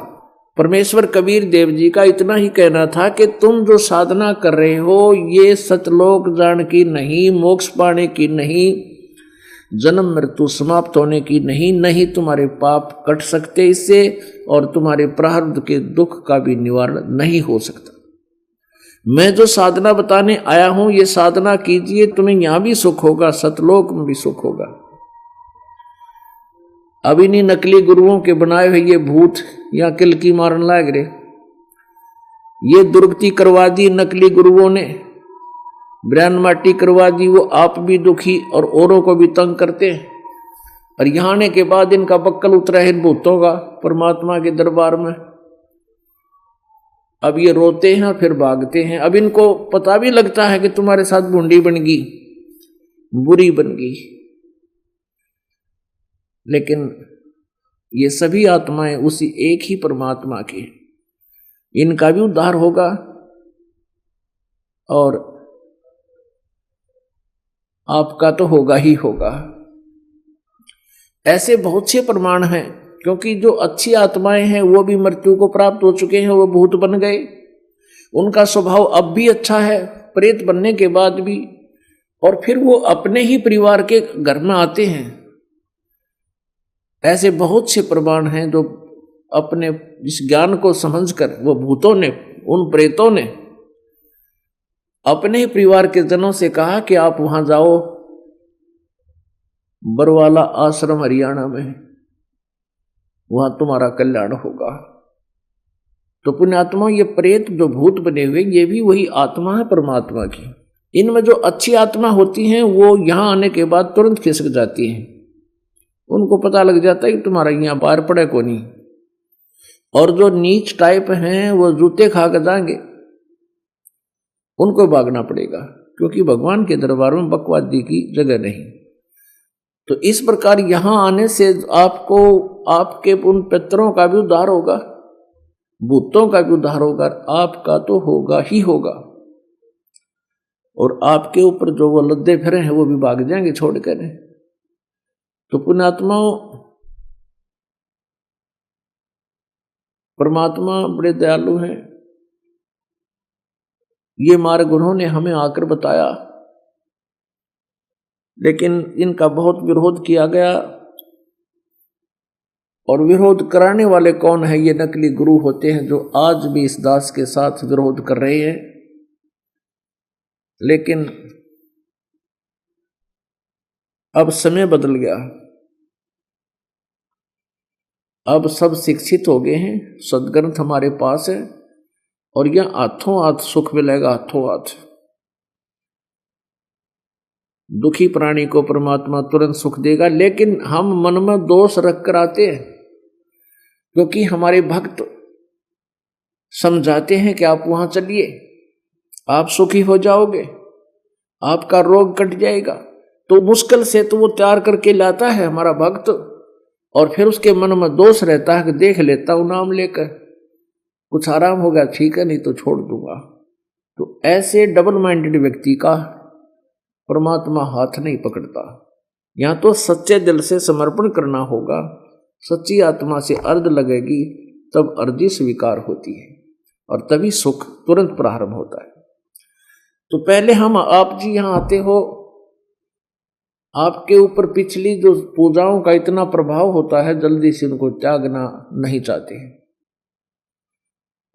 परमेश्वर कबीर देव जी का इतना ही कहना था कि तुम जो साधना कर रहे हो ये सतलोक जान की नहीं, मोक्ष पाने की नहीं, जन्म मृत्यु समाप्त होने की नहीं, नहीं तुम्हारे पाप कट सकते इससे, और तुम्हारे प्रारब्ध के दुख का भी निवारण नहीं हो सकता। मैं जो साधना बताने आया हूं ये साधना कीजिए, तुम्हें यहां भी सुख होगा, सतलोक में भी सुख होगा। अब इन्हीं नकली गुरुओं के बनाए हुए ये भूत या किलकी मारन लाग रहे, ये दुर्गति करवा दी नकली गुरुओं ने, ब्रैन माटी करवा दी। वो आप भी दुखी और औरों को भी तंग करते हैं, और यहाँ आने के बाद इनका बक्कल उतरा है इन भूतों का परमात्मा के दरबार में। अब ये रोते हैं फिर भागते हैं। अब इनको पता भी लगता है कि तुम्हारे साथ बूंदी बन गई, बुरी बन गई, लेकिन ये सभी आत्माएं उसी एक ही परमात्मा की, इनका भी उद्धार होगा और आपका तो होगा ही होगा। ऐसे बहुत से प्रमाण हैं, क्योंकि जो अच्छी आत्माएं हैं वो भी मृत्यु को प्राप्त हो चुके हैं, वो भूत बन गए, उनका स्वभाव अब भी अच्छा है प्रेत बनने के बाद भी, और फिर वो अपने ही परिवार के घर में आते हैं। ऐसे बहुत से प्रमाण हैं जो अपने इस ज्ञान को समझकर वो भूतों ने, उन प्रेतों ने अपने ही परिवार के जनों से कहा कि आप वहां जाओ, बरवाला आश्रम हरियाणा में, वहां तुम्हारा कल्याण होगा। तो पुण्यात्मा, ये प्रेत जो भूत बने हुए ये भी वही आत्मा है परमात्मा की। इनमें जो अच्छी आत्मा होती हैं वो यहां आने के बाद तुरंत खिसक जाती हैं, उनको पता लग जाता है कि तुम्हारा यहाँ पार पड़े को नहीं। और जो नीच टाइप हैं वो जूते खा कर जाएंगे, उनको भागना पड़ेगा, क्योंकि भगवान के दरबार में बकवादी की जगह नहीं। तो इस प्रकार यहां आने से आपको आपके उन पितरों का भी उद्धार होगा, भूतों का भी उद्धार होगा, आपका तो होगा ही होगा। और आपके ऊपर जो वो लद्दे फिरे हैं वो भी भाग जाएंगे छोड़कर। तो पुण्यात्माओं, परमात्मा बड़े दयालु हैं। ये मार्ग उन्होंने हमें आकर बताया, लेकिन इनका बहुत विरोध किया गया। और विरोध कराने वाले कौन है? ये नकली गुरु होते हैं जो आज भी इस दास के साथ विरोध कर रहे हैं। लेकिन अब समय बदल गया, अब सब शिक्षित हो गए हैं, सदग्रंथ हमारे पास है, और यह हाथों हाथ सुख मिलेगा, हाथों हाथ। दुखी प्राणी को परमात्मा तुरंत सुख देगा, लेकिन हम मन में दोष रख कर आते हैं, क्योंकि हमारे भक्त समझाते हैं कि आप वहां चलिए, आप सुखी हो जाओगे, आपका रोग कट जाएगा। तो मुश्किल से तो वो तैयार करके लाता है हमारा भक्त, और फिर उसके मन में दोष रहता है कि देख लेता हूं नाम लेकर, कुछ आराम होगा ठीक है, नहीं तो छोड़ दूंगा। तो ऐसे डबल माइंडेड व्यक्ति का परमात्मा हाथ नहीं पकड़ता। यहां तो सच्चे दिल से समर्पण करना होगा, सच्ची आत्मा से अर्ध लगेगी, तब अर्जी स्वीकार होती है और तभी सुख तुरंत प्रारंभ होता है। तो पहले हम आप जी यहां आते हो, आपके ऊपर पिछली जो पूजाओं का इतना प्रभाव होता है, जल्दी से उनको त्यागना नहीं चाहते हैं।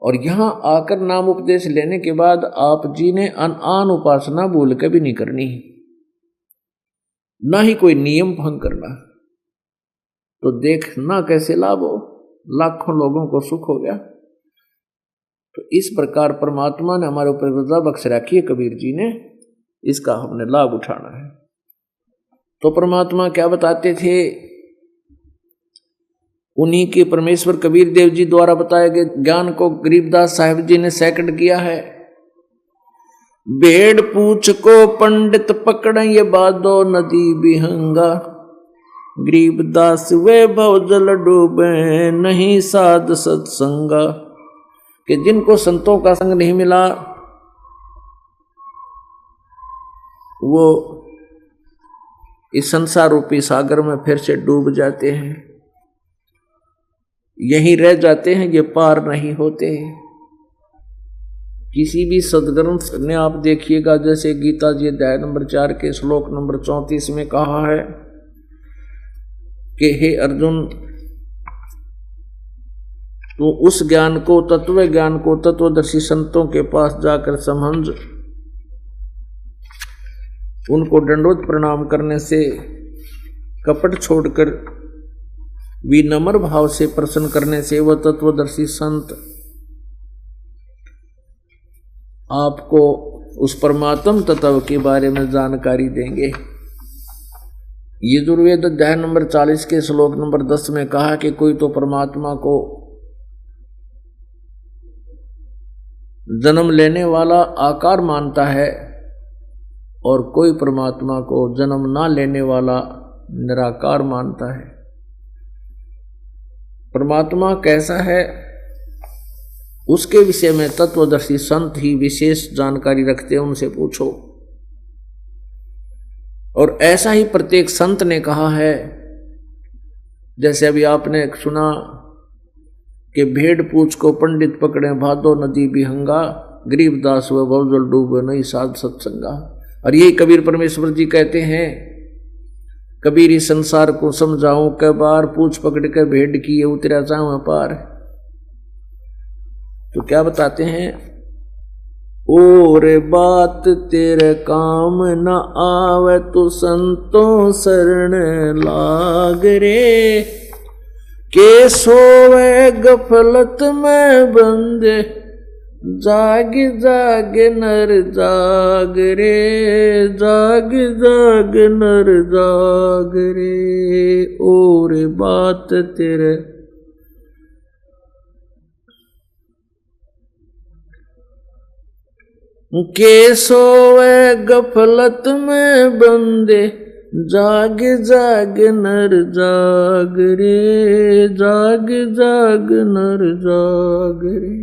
और यहां आकर नाम उपदेश लेने के बाद आप जी ने आन उपासना भूल के भी नहीं करनी, ना ही कोई नियम भंग करना। तो देखना कैसे लाभ हो, लाखों लोगों को सुख हो गया। तो इस प्रकार परमात्मा ने हमारे ऊपर रजा बख्श रखी है, कबीर जी ने, इसका हमने लाभ उठाना है। तो परमात्मा क्या बताते थे, उन्हीं के परमेश्वर कबीर देव जी द्वारा बताए गए ज्ञान को गरीबदास साहिब जी ने सेकंड किया है। भेड़ पूछ को पंडित पकड़ ये बादो नदी बिहंगा, गरीबदास वे भव जल डूबे नहीं साध सत्संगा। कि जिनको संतों का संग नहीं मिला वो इस संसार रूपी सागर में फिर से डूब जाते हैं, यहीं रह जाते हैं, ये पार नहीं होते। किसी भी सदग्रंथ ने आप देखिएगा, जैसे गीता जी अध्याय नंबर 4 के श्लोक नंबर 34 में कहा है कि हे अर्जुन, तो उस ज्ञान को, तत्व ज्ञान को तत्वदर्शी संतों के पास जाकर समझ, उनको दंडवत प्रणाम करने से, कपट छोड़कर विनम्र भाव से प्रसन्न करने से वह तत्वदर्शी संत आपको उस परमात्म तत्व के बारे में जानकारी देंगे। यजुर्वेद अध्याय नंबर 40 के श्लोक नंबर 10 में कहा कि कोई तो परमात्मा को जन्म लेने वाला आकार मानता है और कोई परमात्मा को जन्म ना लेने वाला निराकार मानता है। परमात्मा कैसा है उसके विषय में तत्वदर्शी संत ही विशेष जानकारी रखते हैं, उनसे पूछो। और ऐसा ही प्रत्येक संत ने कहा है, जैसे अभी आपने सुना कि भेड़ पूछ को पंडित पकड़े भादो नदी बिहंगा, गरीबदास व भवजल डूबे नहीं साध सत्संगा। और यही कबीर परमेश्वर जी कहते हैं, कबीर इस संसार को समझाऊं कै बार, पूछ पकड़ के भेड़ की उतरा जाऊं पार। तो क्या बताते हैं, और बात तेरे काम न आवे तो संतों शरण लाग रे, के सोवे गफलत में बंदे, जाग जाग नर जाग रे, जाग जाग नर जाग रे। और बात तेरे के सोवे गफलत में बंदे, जाग जाग नर जाग रे, जाग जाग नर जाग रे।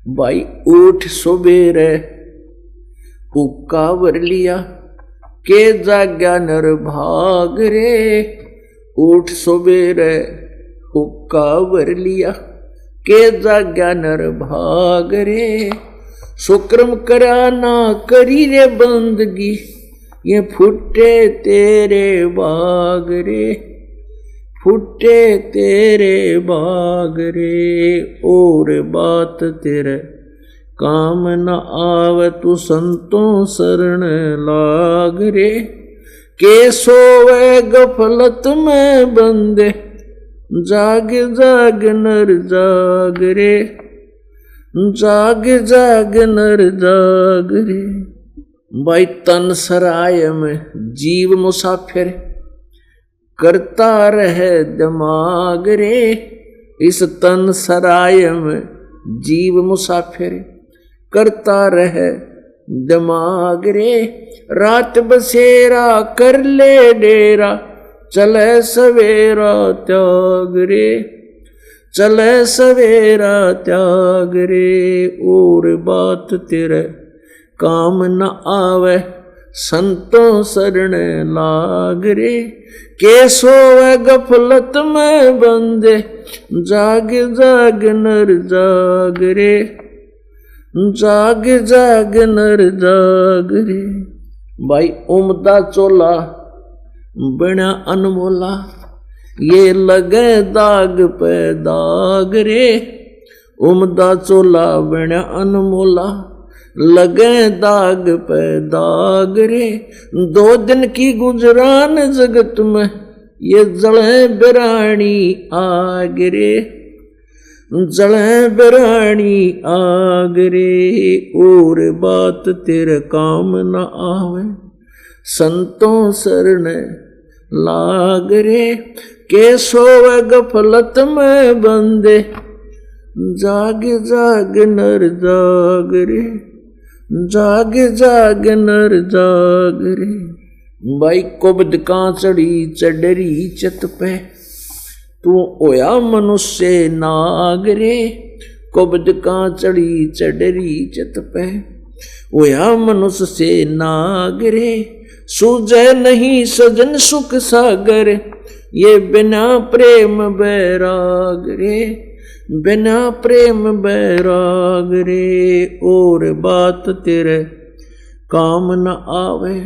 भाई उठ सुबेरे हुक्का वर लिया, के जाग्या नर भाग रे। उठ सुबेरे हुक्का वर लिया, के जाग्या नर भाग रे। सुक्रम करा ना करी रे बंदगी, ये फुटे तेरे बाग रे, फुटे तेरे बाग रे। और बात तेरे काम न आवे तू संतों शरण लाग रे, के सोवे गफलत में बंदे, जाग जाग नर जाग रे, जाग जाग नर जाग रे। भाई तन सराय में जीव मुसाफिर, करता रहे दिमाग रे। इस तन सराय में जीव मुसाफिर, करता रहे दिमाग रे। रात बसेरा कर ले डेरा, चले सवेरा त्याग रे, चले सवेरा त्याग रे। और बात तेरे काम न आवे, संतों शरण लाग रे। के सोवे गफलत में बंदे, जाग जाग नर जाग रे, जाग जाग नर जाग रे। भाई उमदा चोला बना अनमोला, ये लगे दाग पे दाग रे। उमदा चोला बना अनमोला, लगे दाग पे दाग रे। 2 दिन की गुजरान जगत में, ये जले बिरानी आग रे, जले बिरानी आग रे। और बात तेरे काम न आवे, संतों शरण लाग रे। के सोवे गफलत में बंदे, जाग जाग नर जाग रे, जाग जाग नर जाग रे। भाई कुबद का चढ़ी चढ़री चत पे, तू होया मनुष्य नाग रे। कुबद का चढ़ी चढ़री चत पे, होया मनुष्य से नाग रे। सूझे नहीं सजन सुख सागर, ये बिना प्रेम बैराग रे, बिना प्रेम बैराग रे। और बात तेरे काम न आवे,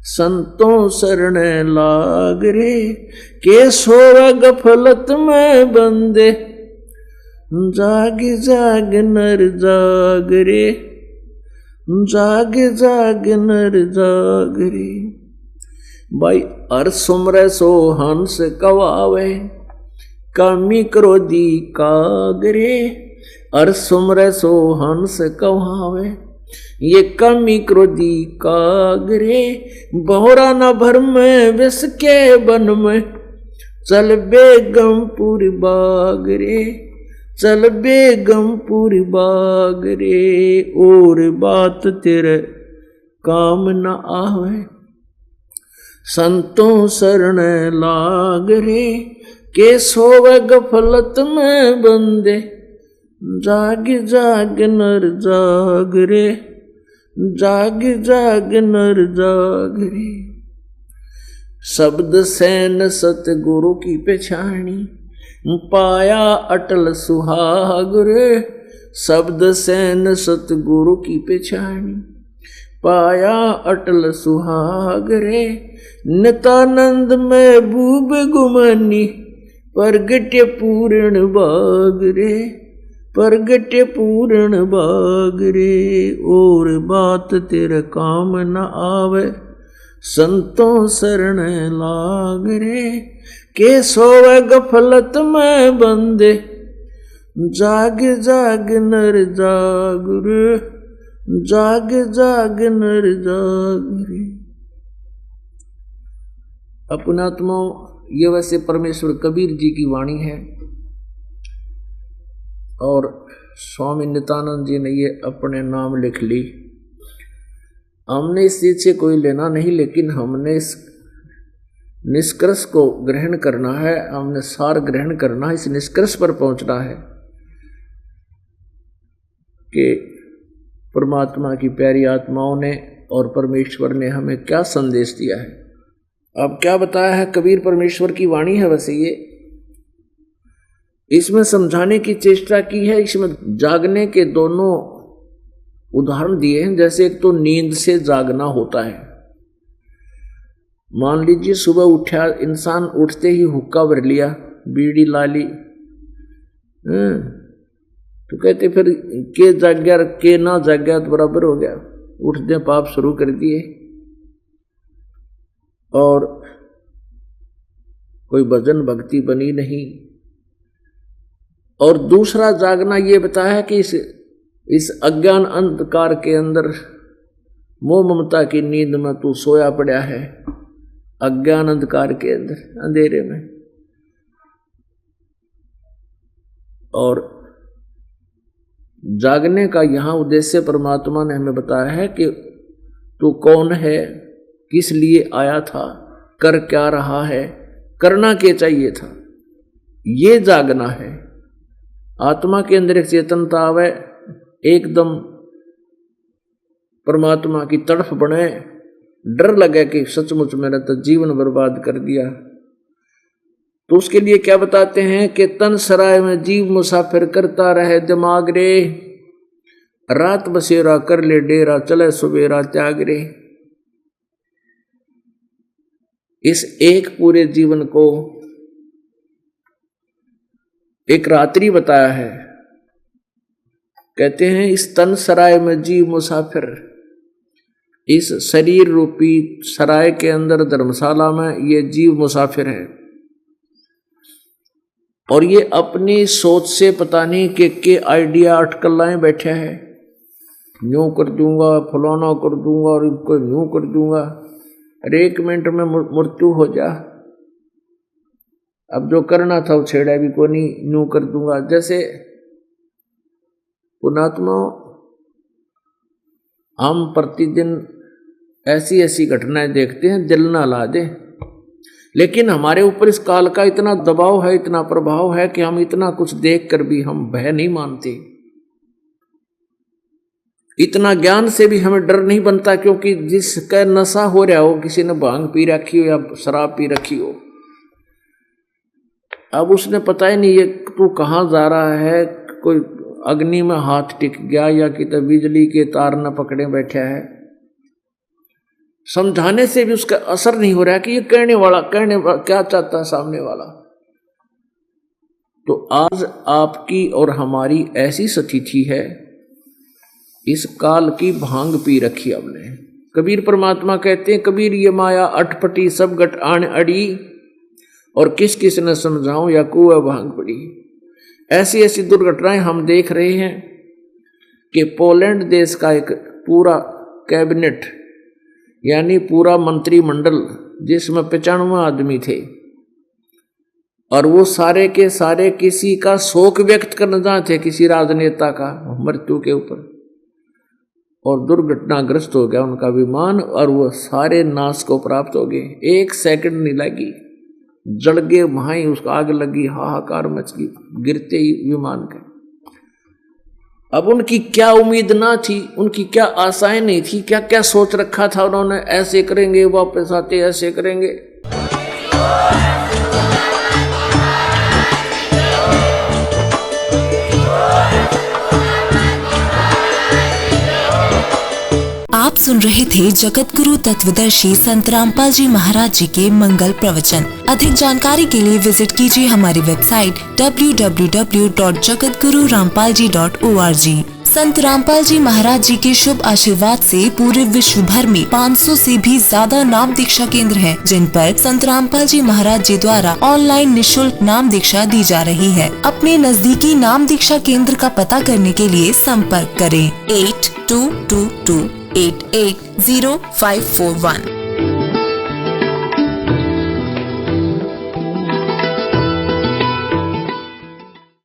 संतों शरण लाग रे। के सोवे गफलत में बंदे, जाग जाग नर जाग रे, जाग जाग नर जाग रे। भाई हर सुमरे सो हंस कवावे, कामी क्रोधी कागरे। हर सुमरे सो हंस कवावे, ये कामी क्रोधी कागरे। बहुरा न भर में विष के बन में, चल बेगमपुर बाग रे, चल बेगमपुर बाग रे। और बात तेरे काम न आवे, संतों शरण लाग रे। के सोवे गफलत में बंदे, जाग जाग नर जाग रे, जाग जाग नर जाग रे। शब्द सैन सतगुरु की पहचानी, पाया अटल सुहाग रे। शब्द सैन सतगुरु की पहचानी, पाया अटल सुहाग रे। नितानंद में भूब गुमानी, प्रगट्य पूर्ण बाग रे, प्रगट्य पूर्ण बाग रे। और बात तेरे काम न आवे, संतों शरण लाग रे। के सोवे गफलत में बंदे, जाग जाग नर जाग रे, जाग जाग नर जाग रे। अपनात्मा, ये वैसे परमेश्वर कबीर जी की वाणी है और स्वामी नित्यानंद जी ने ये अपने नाम लिख ली। हमने इस चीज से कोई लेना नहीं, लेकिन हमने इस निष्कर्ष को ग्रहण करना है, हमने सार ग्रहण करना है, इस निष्कर्ष पर पहुंचना है कि परमात्मा की प्यारी आत्माओं ने और परमेश्वर ने हमें क्या संदेश दिया है। अब क्या बताया है कबीर, परमेश्वर की वाणी है वैसे ये, इसमें समझाने की चेष्टा की है। इसमें जागने के दोनों उदाहरण दिए हैं। जैसे एक तो नींद से जागना होता है। मान लीजिए सुबह उठा इंसान, उठते ही हुक्का भर लिया, बीड़ी ला ली, तो कहते फिर के जाग गया के ना जाग गया तो बराबर हो गया, उठते पाप शुरू कर दिए। और कोई भजन भक्ति बनी नहीं। और दूसरा जागना ये बताया है कि इस अज्ञान अंधकार के अंदर मोह ममता की नींद में तू सोया पड़ा है, अज्ञान अंधकार के अंदर अंधेरे में। और जागने का यहाँ उद्देश्य परमात्मा ने हमें बताया है कि तू कौन है, किस लिए आया था, कर क्या रहा है, करना क्या चाहिए था, ये जागना है। आत्मा के अंदर एक चेतनता आवे, एकदम परमात्मा की तरफ बने, डर लगे कि सचमुच मैंने तो जीवन बर्बाद कर दिया। तो उसके लिए क्या बताते हैं कि तन सराय में जीव मुसाफिर करता रहे दिमाग रे, रात बसेरा कर ले डेरा, चले सुबेरा त्याग रे। इस एक पूरे जीवन को एक रात्रि बताया है। कहते हैं इस तन सराय में जीव मुसाफिर, इस शरीर रूपी सराय के अंदर धर्मशाला में ये जीव मुसाफिर है और ये अपनी सोच से पता नहीं के आइडिया अटकलाएं बैठे हैं। यूं कर दूंगा, फलाना कर दूंगा और इनको यूं कर दूंगा, अरे 1 मिनट में मृत्यु हो जा। अब जो करना था वो छेड़ा भी को नहीं, यूं कर दूंगा। जैसे पुणात्मा हम प्रतिदिन ऐसी ऐसी घटनाएं देखते हैं, दिल ना ला दे, लेकिन हमारे ऊपर इस काल का इतना दबाव है, इतना प्रभाव है कि हम इतना कुछ देख कर भी हम भय नहीं मानते। इतना ज्ञान से भी हमें डर नहीं बनता, क्योंकि जिसका नशा हो रहा हो, किसी ने भांग पी रखी हो या शराब पी रखी हो, अब उसने पता ही नहीं ये तू कहाँ जा रहा है, कोई अग्नि में हाथ टिक गया या कितने बिजली के तार न पकड़े बैठा है, समझाने से भी उसका असर नहीं हो रहा है कि ये कहने वाला क्या चाहता है सामने वाला। तो आज आपकी और हमारी ऐसी स्थिति है, इस काल की भांग पी रखी हमने। कबीर परमात्मा कहते हैं, कबीर ये माया अटपटी सब गट आन अड़ी, और किस किस ने समझाऊं या कुआ भांग पड़ी। ऐसी ऐसी दुर्घटनाएं हम देख रहे हैं कि पोलैंड देश का एक पूरा कैबिनेट यानी पूरा मंत्रिमंडल, जिसमें 95 आदमी थे, और वो सारे के सारे किसी का शोक व्यक्त करना चाहते, किसी राजनेता का मृत्यु के ऊपर, और दुर्घटनाग्रस्त हो गया उनका विमान और वो सारे नाश को प्राप्त हो गए। 1 सेकंड नहीं लगी, जल गए, वहां ही उसको आग लगी, हाहाकार मच गई गिरते ही विमान के। अब उनकी क्या उम्मीद ना थी, उनकी क्या आशाएं नहीं थी, क्या क्या सोच रखा था उन्होंने, ऐसे करेंगे वापस आते, ऐसे करेंगे। आप सुन रहे थे जगत गुरु तत्वदर्शी संत रामपाल जी महाराज जी के मंगल प्रवचन। अधिक जानकारी के लिए विजिट कीजिए हमारी वेबसाइट www.jagatgururampalji.org। संत रामपाल जी महाराज जी के शुभ आशीर्वाद से पूरे विश्व भर में 500 से भी ज्यादा नाम दीक्षा केंद्र हैं, जिन पर संत रामपाल जी महाराज जी द्वारा ऑनलाइन निःशुल्क नाम दीक्षा दी जा रही है। अपने नजदीकी नाम दीक्षा केंद्र का पता करने के लिए संपर्क करें 8222880541।